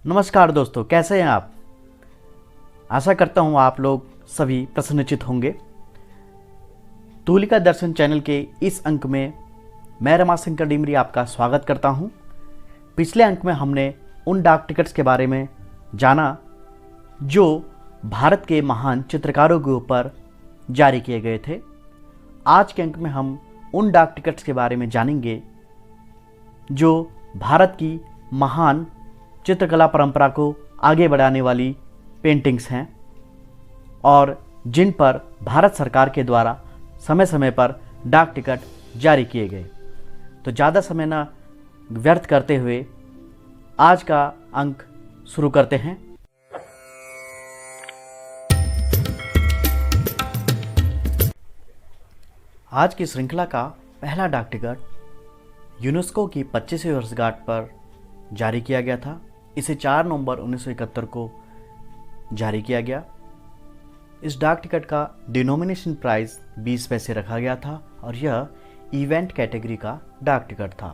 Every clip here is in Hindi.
नमस्कार दोस्तों, कैसे हैं आप। आशा करता हूं आप लोग सभी प्रसन्नचित होंगे। तुलिका दर्शन चैनल के इस अंक में मैं रमाशंकर डिमरी आपका स्वागत करता हूं। पिछले अंक में हमने उन डाक टिकट्स के बारे में जाना जो भारत के महान चित्रकारों के ऊपर जारी किए गए थे। आज के अंक में हम उन डाक टिकट्स के बारे में जानेंगे जो भारत की महान चित्रकला परंपरा को आगे बढ़ाने वाली पेंटिंग्स हैं और जिन पर भारत सरकार के द्वारा समय समय पर डाक टिकट जारी किए गए। तो ज़्यादा समय न व्यर्थ करते हुए आज का अंक शुरू करते हैं। आज की श्रृंखला का पहला डाक टिकट यूनेस्को की 25वीं वर्षगांठ पर जारी किया गया था। इसे 4 नवंबर 1971 को जारी किया गया। इस डाक टिकट का डिनोमिनेशन प्राइस 20 पैसे रखा गया था और यह इवेंट कैटेगरी का डाक टिकट था।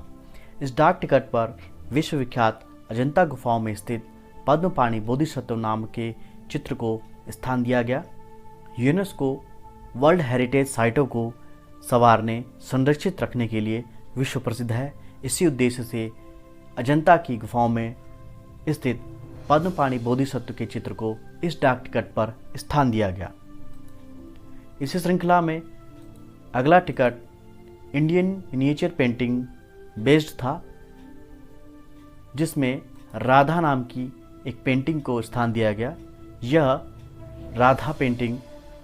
इस डाक टिकट पर विश्वविख्यात अजंता गुफाओं में स्थित पद्मपाणि बोधिसत्व नाम के चित्र को स्थान दिया गया। यूनेस्को वर्ल्ड हेरिटेज साइटों को संवारने संरक्षित रखने के लिए विश्व प्रसिद्ध है। इसी उद्देश्य से अजंता की गुफाओं में स्थित पद्मपाणि बोधिसत्व के चित्र को इस डाक टिकट पर स्थान दिया गया। इसी श्रृंखला में अगला ticket Indian miniature painting based था, जिसमें राधा नाम की एक पेंटिंग को स्थान दिया गया। यह राधा पेंटिंग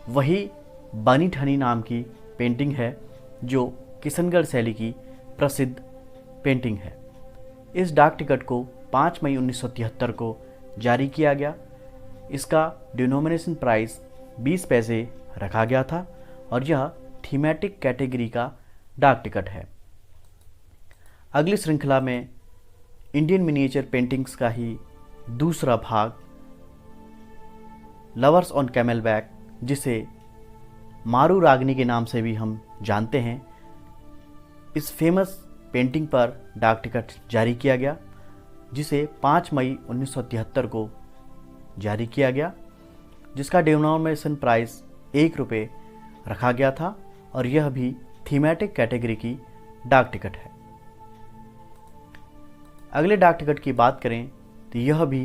वही बनी ठनी नाम की पेंटिंग है जो किशनगढ़ शैली की प्रसिद्ध पेंटिंग है। इस डाक टिकट को 5 मई 1973 को जारी किया गया। इसका डिनोमिनेशन प्राइस 20 पैसे रखा गया था और यह थीमेटिक कैटेगरी का डाक टिकट है। अगली श्रृंखला में इंडियन मिनिएचर पेंटिंग्स का ही दूसरा भाग लवर्स ऑन कैमल बैक, जिसे मारू रागनी के नाम से भी हम जानते हैं, इस फेमस पेंटिंग पर डाक टिकट जारी किया गया, जिसे 5 मई 1973 को जारी किया गया, जिसका डिनोमिनेशन प्राइस 1 रुपये रखा गया था और यह भी थीमेटिक कैटेगरी की डाक टिकट है। अगले डाक टिकट की बात करें तो यह भी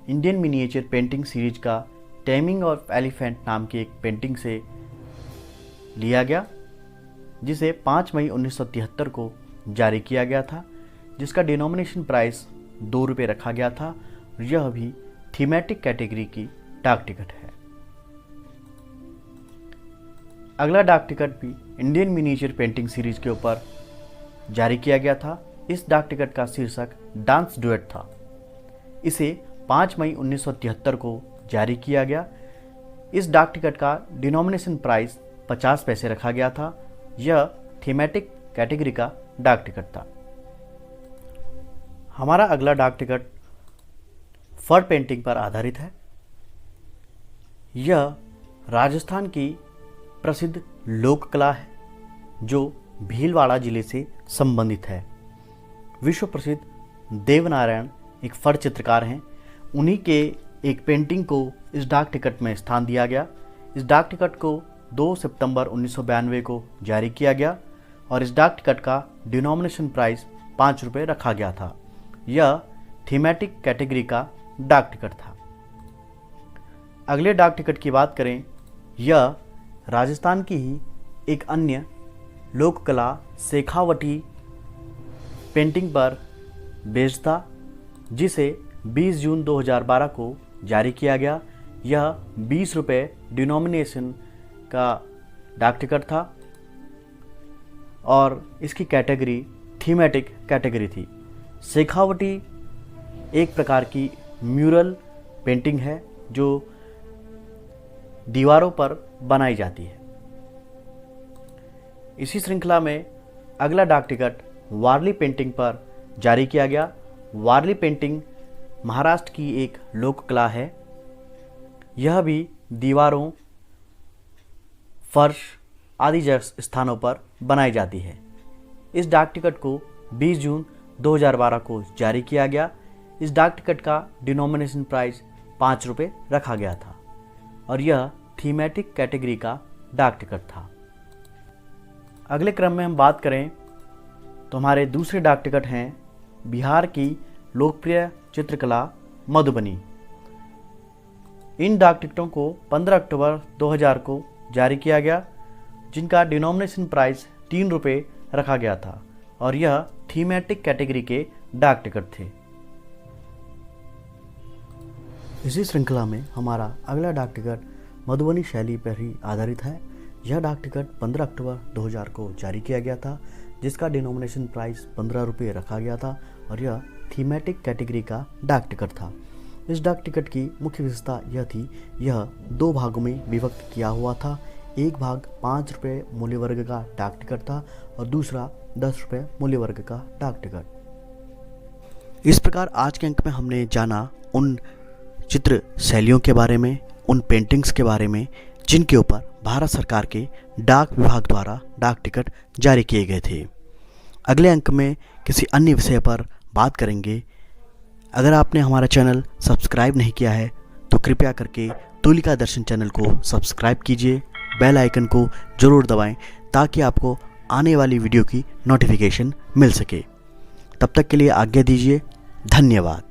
इंडियन मिनिएचर पेंटिंग सीरीज का टेमिंग ऑफ एलिफेंट नाम की एक पेंटिंग से लिया गया, जिसे 5 मई 1973 को जारी किया गया था, जिसका डिनोमिनेशन प्राइस 2 रुपये रखा गया था। यह भी थीमेटिक कैटेगरी की डाक टिकट है। अगला डाक टिकट भी इंडियन मिनिएचर पेंटिंग सीरीज के ऊपर जारी किया गया था। इस डाक टिकट का शीर्षक डांस डुएट था। इसे 5 मई 1973 को जारी किया गया। इस डाक टिकट का डिनोमिनेशन प्राइस 50 पैसे रखा गया था। यह थीमेटिक कैटेगरी का डाक टिकट था। हमारा अगला डाक टिकट फर पेंटिंग पर आधारित है। यह राजस्थान की प्रसिद्ध लोक कला है जो भीलवाड़ा जिले से संबंधित है। विश्व प्रसिद्ध देवनारायण एक फर चित्रकार हैं। उन्हीं के एक पेंटिंग को इस डाक टिकट में स्थान दिया गया। इस डाक टिकट को 2 सितंबर 1992 को जारी किया गया और इस डाक टिकट का डिनोमिनेशन प्राइस 5 रुपये रखा गया था। यह थीमेटिक कैटेगरी का डाक टिकट था। अगले डाक टिकट की बात करें, यह राजस्थान की ही एक अन्य लोक कला शेखावटी पेंटिंग पर बेस्ड था, जिसे 20 जून 2012 को जारी किया गया। यह 20 रुपये डिनोमिनेशन का डाक टिकट था और इसकी कैटेगरी थीमेटिक कैटेगरी थी। शेखावटी एक प्रकार की म्यूरल पेंटिंग है जो दीवारों पर बनाई जाती है। इसी श्रृंखला में अगला डाक टिकट वारली पेंटिंग पर जारी किया गया। वारली पेंटिंग महाराष्ट्र की एक लोक कला है। यह भी दीवारों, फर्श आदि स्थानों पर बनाई जाती है। इस डाक टिकट को 20 जून 2012 को जारी किया गया। इस डाक टिकट का डिनोमिनेशन प्राइस 5 रुपये रखा गया था और यह थीमेटिक कैटेगरी का डाक टिकट था। अगले क्रम में हम बात करें तो हमारे दूसरे डाक टिकट हैं बिहार की लोकप्रिय चित्रकला मधुबनी। इन डाक टिकटों को 15 अक्टूबर 2000 को जारी किया गया, जिनका डिनोमिनेशन प्राइस 3 रुपये रखा गया था और यह थीमेटिक कैटेगरी के डाक टिकट थे। इसी श्रृंखला में हमारा अगला डाक टिकट मधुबनी शैली पर ही आधारित है। यह डाक टिकट 15 अक्टूबर 2000 को जारी किया गया था, जिसका डिनोमिनेशन प्राइस 15 रुपये रखा गया था और यह थीमेटिक कैटेगरी का डाक टिकट था। इस डाक टिकट की मुख्य विशेषता यह थी, यह 2 भागों में विभक्त किया हुआ था। एक भाग 5 रुपये मूल्य वर्ग का डाक टिकट था और दूसरा 10 रुपये मूल्य वर्ग का डाक टिकट। इस प्रकार आज के अंक में हमने जाना उन चित्र शैलियों के बारे में, उन पेंटिंग्स के बारे में जिनके ऊपर भारत सरकार के डाक विभाग द्वारा डाक टिकट जारी किए गए थे। अगले अंक में किसी अन्य विषय पर बात करेंगे। अगर आपने हमारा चैनल सब्सक्राइब नहीं किया है तो कृपया करके तुलिका दर्शन चैनल को सब्सक्राइब कीजिए, बेल आइकन को ज़रूर दबाएं ताकि आपको आने वाली वीडियो की नोटिफिकेशन मिल सके। तब तक के लिए आज्ञा दीजिए। धन्यवाद।